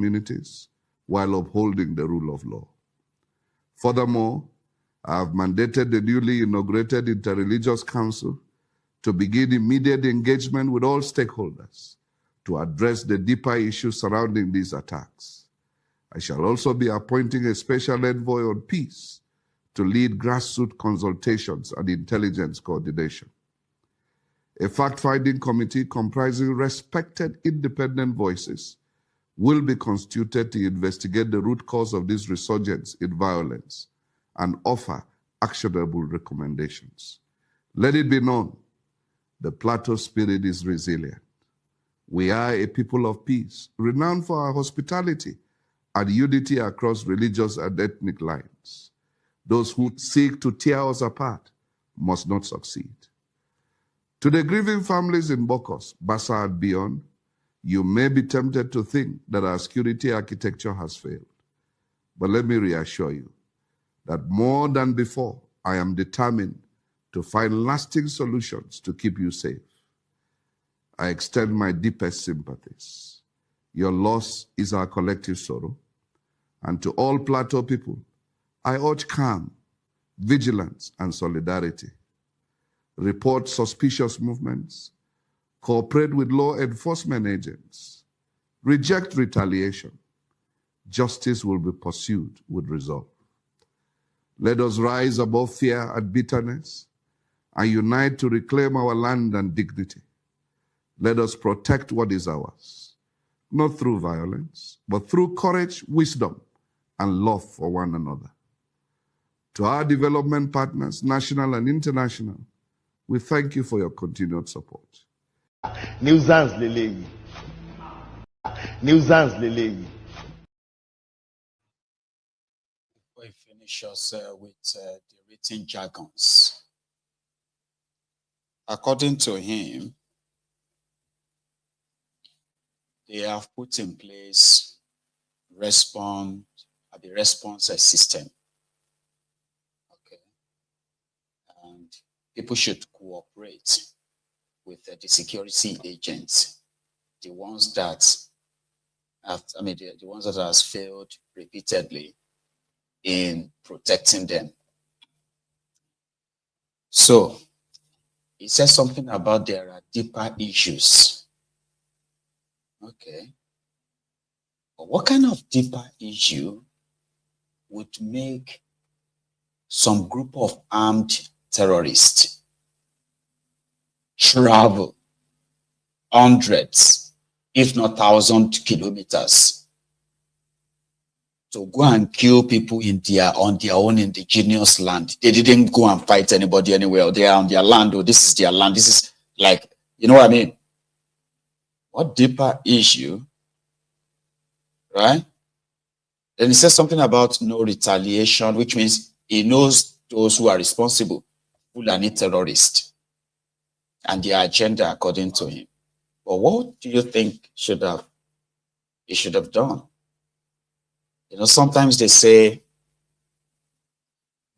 communities while upholding the rule of law. Furthermore, I have mandated the newly inaugurated Interreligious Council to begin immediate engagement with all stakeholders to address the deeper issues surrounding these attacks. I shall also be appointing a special envoy on peace to lead grassroots consultations and intelligence coordination. A fact-finding committee comprising respected independent voices will be constituted to investigate the root cause of this resurgence in violence and offer actionable recommendations. Let it be known, the Plateau spirit is resilient. We are a people of peace, renowned for our hospitality and unity across religious and ethnic lines. Those who seek to tear us apart must not succeed. To the grieving families in Bokos, Bassa and beyond, you may be tempted to think that our security architecture has failed. But let me reassure you that more than before, I am determined to find lasting solutions to keep you safe. I extend my deepest sympathies. Your loss is our collective sorrow. And to all Plateau people, I urge calm, vigilance, and solidarity. Report suspicious movements, cooperate with law enforcement agents, reject retaliation. Justice will be pursued with resolve. Let us rise above fear and bitterness and unite to reclaim our land and dignity. Let us protect what is ours, not through violence, but through courage, wisdom, and love for one another. To our development partners, national and international, we thank you for your continued support. Nuisance Lele. Nuisance Lele. We finish us with the written jargons. According to him, they have put in place the response system. Okay. And people should cooperate with the security agents, the ones that have, the ones that has failed repeatedly in protecting them. So he says something about there are deeper issues. Okay. But what kind of deeper issue would make some group of armed terrorists travel hundreds, if not 1,000 kilometers to go and kill people on their own indigenous land? They didn't go and fight anybody anywhere. They are on their land, or this is their land. This is like, you know what I mean? What deeper issue, right? Then he says something about no retaliation, which means he knows those who are responsible, Fulani terrorists, and their agenda according to him. But what do you think he should have done? You know, sometimes they say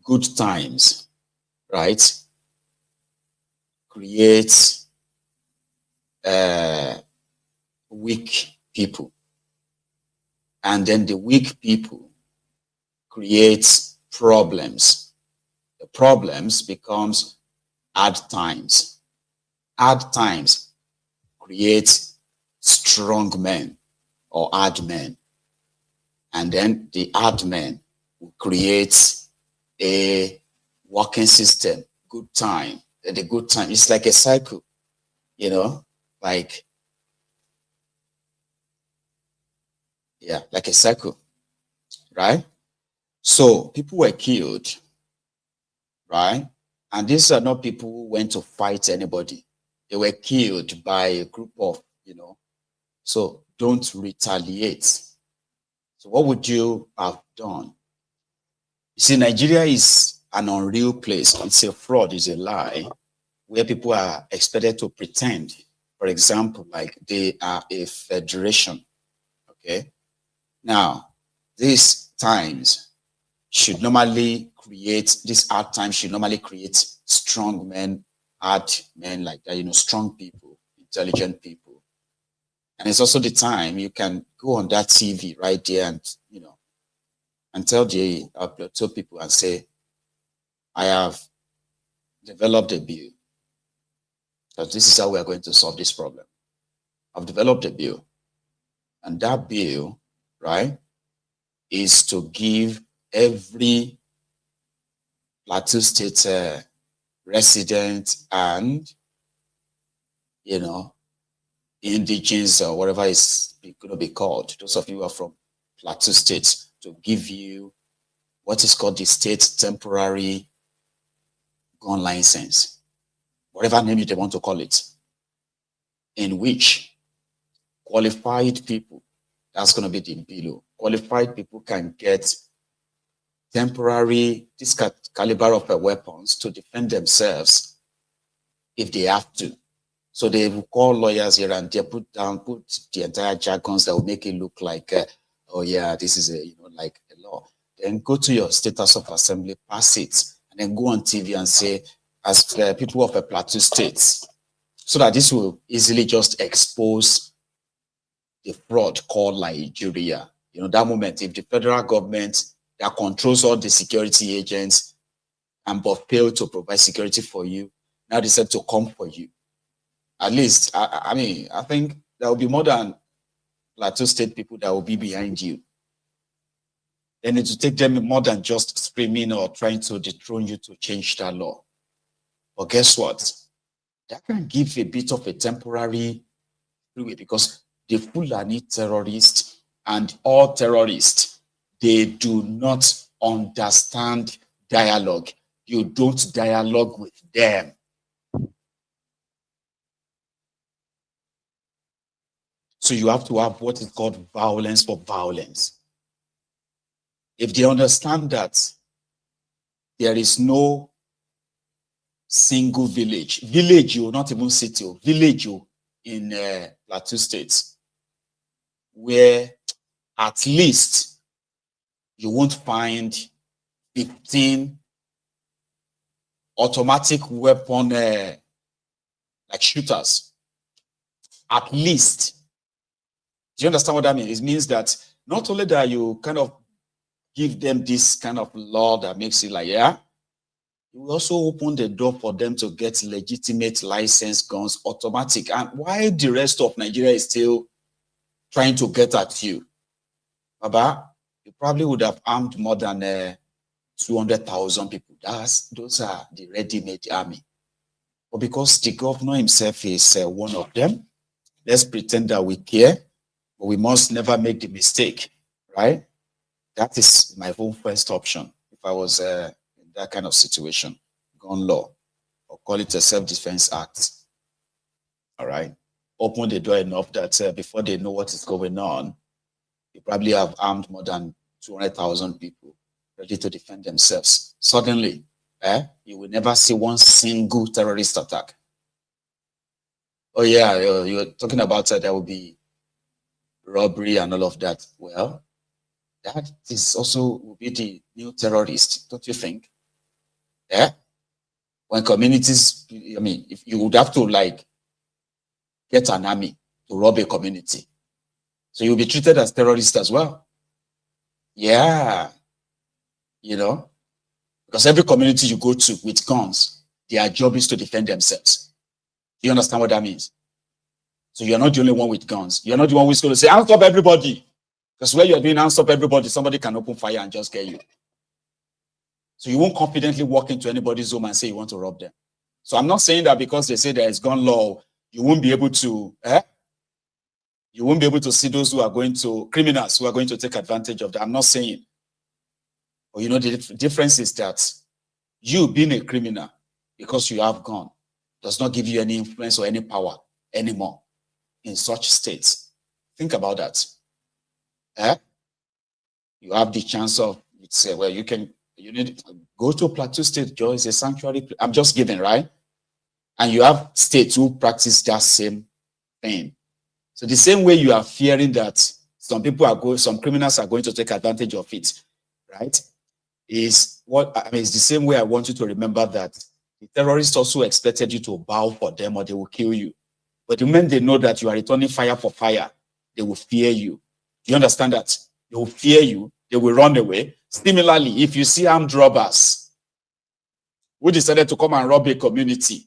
good times, right, create weak people. And then the weak people create problems. The problems becomes hard times. Hard times create strong men or hard men. And then the hard men will create a working system, good time. And the good time, it's like a cycle, you know, like, yeah, like a cycle, right? So people were killed, right? And these are not people who went to fight anybody. They were killed by a group of, you know, so don't retaliate. So what would you have done? You see, Nigeria is an unreal place. It's a fraud, it's a lie, where people are expected to pretend, for example, like they are a federation, okay? Now, these times should normally create, these hard times should normally create strong men, hard men like that, you know, strong people, intelligent people. And it's also the time you can go on that TV right there and, and tell people and say, I have developed a bill, because this is how we are going to solve this problem. I've developed a bill. And that bill, right, is to give every Plateau State resident and, indigenous or whatever it's going to be called, those of you who are from Plateau State, to give you what is called the state temporary gun license, whatever name they want to call it, in which qualified people, that's going to be the below, qualified people can get temporary, this caliber of weapons to defend themselves if they have to. So they will call lawyers here and they put the entire jargons that will make it look like, oh yeah, this is like a law. Then go to your status of assembly, pass it, and then go on TV and say, as people of a Plateau State, so that this will easily just expose the fraud called Nigeria. That moment, if the federal government that controls all the security agents and but fail to provide security for you, now decide to come for you. At least, I think there will be more than Plateau State people that will be behind you. Then it will take them more than just screaming or trying to dethrone you to change that law. But guess what? That can give a bit of a temporary freeway, because the Fulani terrorists and all terrorists, they do not understand dialogue. You don't dialogue with them. So you have to have what is called violence for violence. If they understand that there is no single village, not even city, village in Plateau State, where at least you won't find 15 automatic weapon like shooters. At least. Do you understand what that means? It means that not only that you kind of give them this kind of law that makes it like, yeah, you will also open the door for them to get legitimate licensed guns, automatic. And why the rest of Nigeria is still trying to get at you, Baba, you probably would have armed more than 200,000 people. Those are the ready-made army. But because the governor himself is one of them, let's pretend that we care, but we must never make the mistake, right? That is my own first option. If I was in that kind of situation, gun law, or call it a self-defense act, all right? Open the door enough that before they know what is going on, you probably have armed more than 200,000 people ready to defend themselves. Suddenly, you will never see one single terrorist attack. Oh yeah, you're talking about there will be robbery and all of that. Well, that is also will be the new terrorist, don't you think? Yeah. When communities, if you would have to like get an army to rob a community, so you'll be treated as terrorist as well. Yeah, because every community you go to with guns, their job is to defend themselves. Do you understand what that means? So you're not the only one with guns. You're not the one who's going to say, hands up everybody. Because when you're doing hands up everybody, somebody can open fire and just get you. So you won't confidently walk into anybody's home and say you want to rob them. So I'm not saying that because they say there is gun law, you won't be able to, you won't be able to see those who are going to, criminals who are going to take advantage of that. I'm not saying. But the difference is that you being a criminal, because you have gun, does not give you any influence or any power anymore in such states. Think about that. You have the chance of, well, you need to go to Plateau State, Joe, it's a sanctuary. I'm just giving, right? And you have states who practice that same thing. So the same way you are fearing that some criminals are going to take advantage of it, right? It's the same way I want you to remember that the terrorists also expected you to bow for them or they will kill you. But the moment they know that you are returning fire for fire, they will fear you. Do you understand that? They will fear you. They will run away. Similarly, if you see armed robbers who decided to come and rob a community,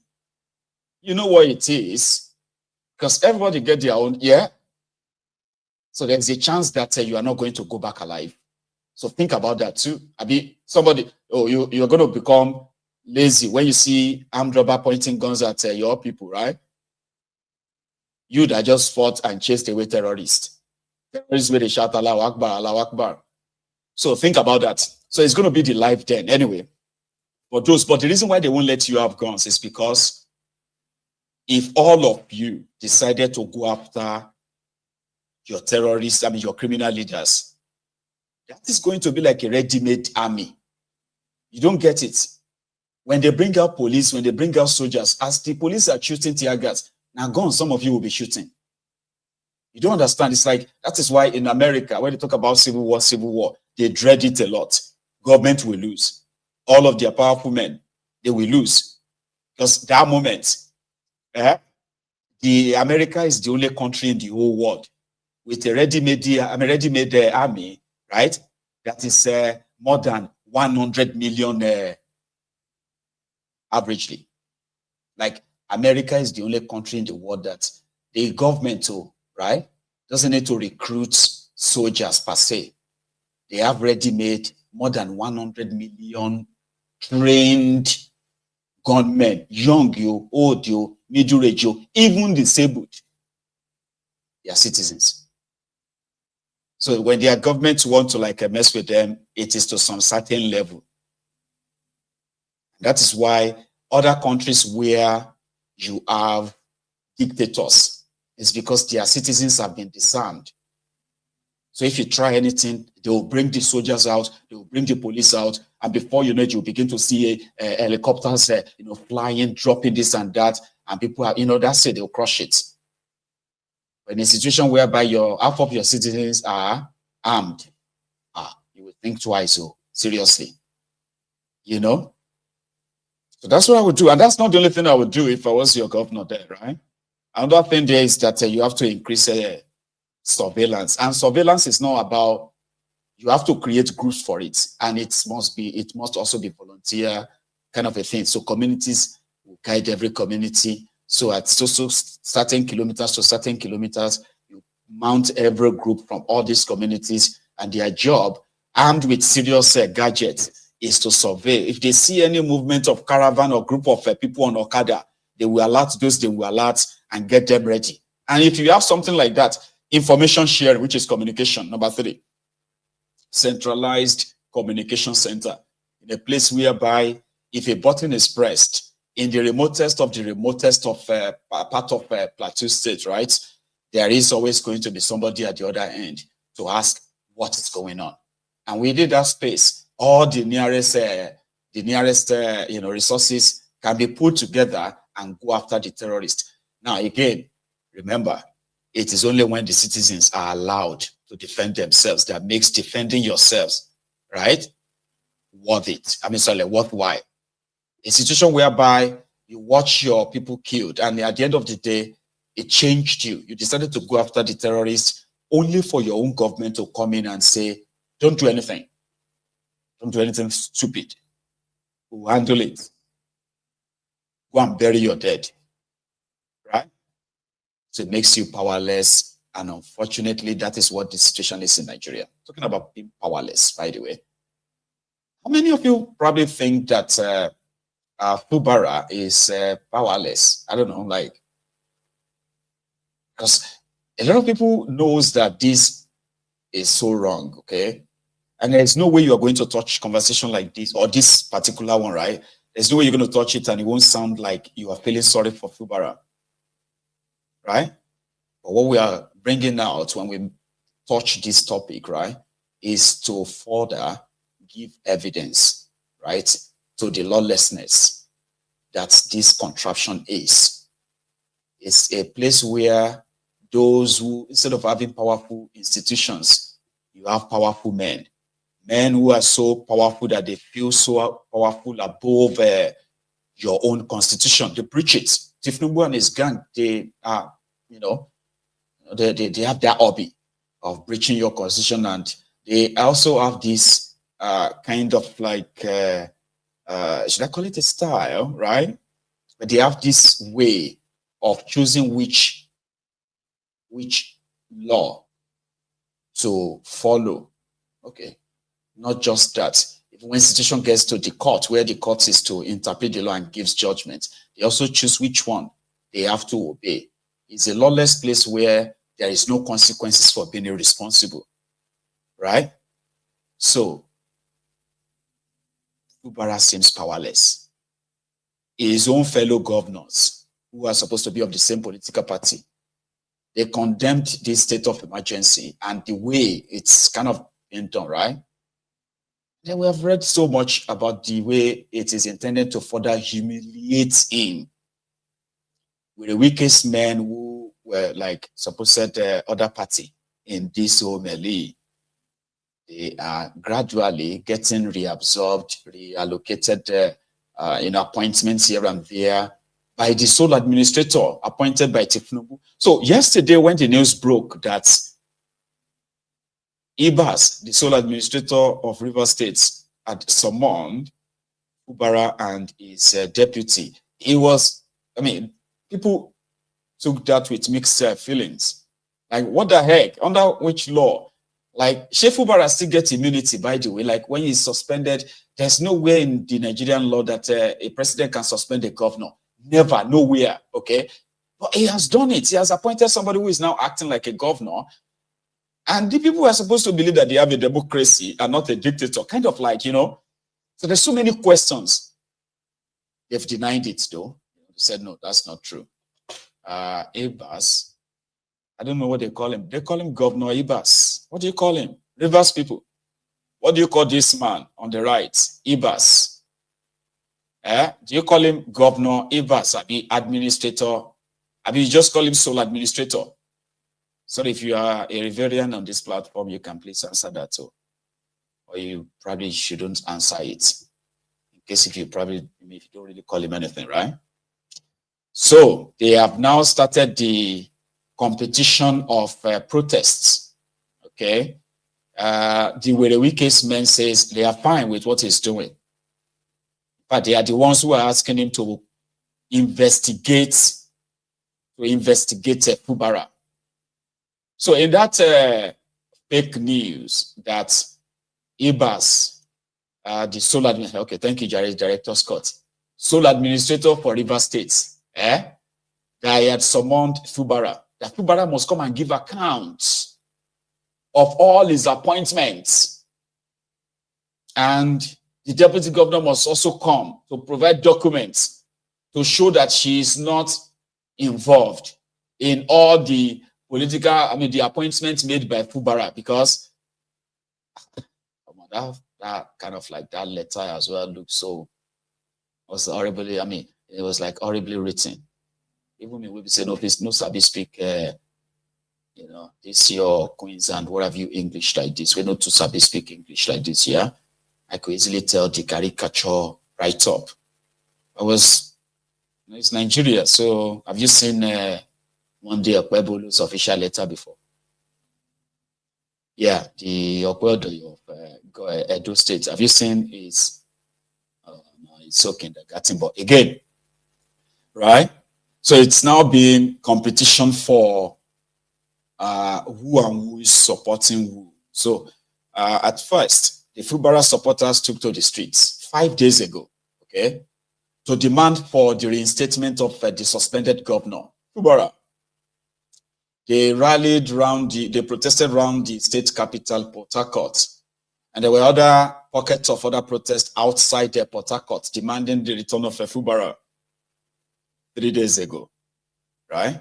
you know what it is, because everybody get their own, yeah? So there's a chance that you are not going to go back alive. So think about that too. Somebody, you're going to become lazy when you see armed robber pointing guns at your people, right? You that just fought and chased away terrorists. Terrorists where they shout Allahu Akbar, Allahu Akbar. So think about that. So it's going to be the life then anyway. But the reason why they won't let you have guns is because if all of you decided to go after your terrorists, your criminal leaders, that is going to be like a ready-made army. You don't get it. When they bring out police, when they bring out soldiers, as the police are shooting tear gas, now guns, some of you will be shooting. You don't understand. It's like, that is why in America, when they talk about civil war, they dread it a lot. Government will lose. All of their powerful men, they will lose. Because that moment, the America is the only country in the whole world with a ready-made army, right? That is more than 100 million averagely. Like America is the only country in the world that the government, right, doesn't need to recruit soldiers per se. They have ready-made more than 100 million trained gunmen, young you, old you, middle age you, even disabled. They are citizens. So when their governments want to mess with them, it is to some certain level. That is why other countries where you have dictators is because their citizens have been disarmed. So if you try anything, they will bring the soldiers out, they will bring the police out, and before you know it, you'll begin to see helicopters, flying, dropping this and that, and people are, that's it, they'll crush it. But in a situation whereby half of your citizens are armed, you would think twice, seriously, So that's what I would do, and that's not the only thing I would do if I was your governor there, right? Another thing there is that you have to increase surveillance, and surveillance is not about, you have to create groups for it, and it must also be volunteer kind of a thing. So communities will guide every community. So at certain kilometers to certain kilometers, you mount every group from all these communities, and their job, armed with serious gadgets, is to survey. If they see any movement of caravan or group of people on Okada, they will alert those, they will alert and get them ready. And if you have something like that, information sharing, which is communication. Number 3, centralized communication center, in a place whereby if a button is pressed in the remotest of part of Plateau State, right, there is always going to be somebody at the other end to ask what is going on. And within that space, all the nearest resources can be put together and go after the terrorists. Now, again, remember, it is only when the citizens are allowed to defend themselves that makes defending yourselves, right, worthwhile. A situation whereby you watch your people killed, and at the end of the day, it changed you. You decided to go after the terrorists only for your own government to come in and say, don't do anything. Don't do anything stupid. We'll handle it. Go and bury your dead. Right? So it makes you powerless. And unfortunately, that is what the situation is in Nigeria. Talking about being powerless, by the way. How many of you probably think that Fubara is powerless? I don't know, because a lot of people knows that this is so wrong, okay? And there's no way you are going to touch conversation like this, or this particular one, right? There's no way you're going to touch it and it won't sound like you are feeling sorry for Fubara, right? But what we are bringing out when we touch this topic, right, is to further give evidence, right, to the lawlessness that this contraption is. It's a place where those who, instead of having powerful institutions, you have powerful men who are so powerful that they feel so powerful above your own constitution. They preach it Tifnubu and his gang, they are, they have their hobby of breaching your constitution, and they also have this kind of like, should I call it a style, right? But they have this way of choosing which law to follow. Okay, not just that. When situation gets to the court, where the court is to interpret the law and gives judgment, they also choose which one they have to obey. It's a lawless place where there is no consequences for being irresponsible, right? So, Fubara seems powerless. His own fellow governors, who are supposed to be of the same political party, they condemned this state of emergency and the way it's kind of been done, right? Then we have read so much about the way it is intended to further humiliate him with the weakest men who were like supposed other party in this whole melee. They are gradually getting reabsorbed, reallocated in appointments here and there by the sole administrator appointed by Tifnubu. So yesterday when the news broke that Ibas, the sole administrator of River States, had summoned Fubara and his deputy, it was, I mean, people took that with mixed feelings. Like, what the heck? Under which law? Like, Fubara still gets immunity, by the way. Like, when he's suspended, there's nowhere in the Nigerian law that a president can suspend a governor. Never, nowhere, okay? But he has done it. He has appointed somebody who is now acting like a governor. And the people are supposed to believe that they have a democracy and not a dictator, kind of like, So there's so many questions. They've denied it, though. They said, no, that's not true. Ibas, I don't know what they call him. They call him Governor Ibas. What do you call him? Rivers people. What do you call this man on the right? Ibas. Do you call him Governor Ibas? Abi administrator? Abi you just call him sole administrator? So if you are a Riverian on this platform, you can please answer that too. Or you probably shouldn't answer it. In case if you don't really call him anything, right? So they have now started the competition of protests. Okay. The Werewi case man says they are fine with what he's doing. But they are the ones who are asking him to investigate Fubara. So in that fake news that Ibas, the sole administrator, okay, thank you, Director Scott, sole administrator for River State, that he had summoned Fubara, that Fubara must come and give accounts of all his appointments. And the deputy governor must also come to provide documents to show that she is not involved in all the the appointments made by Fubara, because that kind of like that letter as well looked so, was horribly, it was like horribly written. Even me, we be say, no, please, no sabi speak, this your Queens and what have you English like this. We're not too sabi speak English like this, yeah? I could easily tell the caricature right up. It's Nigeria, so have you seen Monday Okpebolu's official letter before? Yeah, the Okwedo of Edo State. Have you seen his? No, it's so kindergarten, but again, right? So it's now being competition for who and who is supporting who. So at first, the Fubara supporters took to the streets 5 days ago, okay, to demand for the reinstatement of the suspended governor, Fubara. They rallied they protested around the state capital, Port Harcourt. And there were other pockets of other protests outside the Port Harcourt demanding the return of Fubara 3 days ago, right?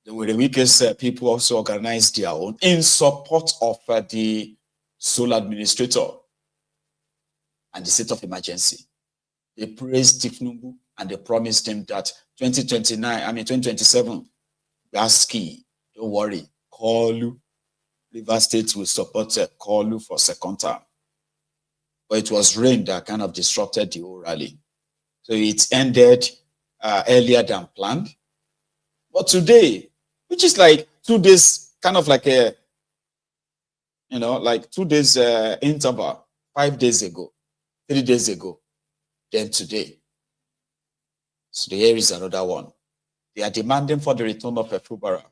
The weakest people also organized their own in support of the sole administrator and the state of emergency. They praised Tifnubu and they promised him that 2027, Gaski, don't worry, Kolu, River State will support Kolu for second term. But it was rain that kind of disrupted the whole rally. So it ended earlier than planned. But today, which is like 2 days, kind of like a, like 2 days interval, 5 days ago, 3 days ago, then today. So here is another one. They are demanding for the return of a Fubara.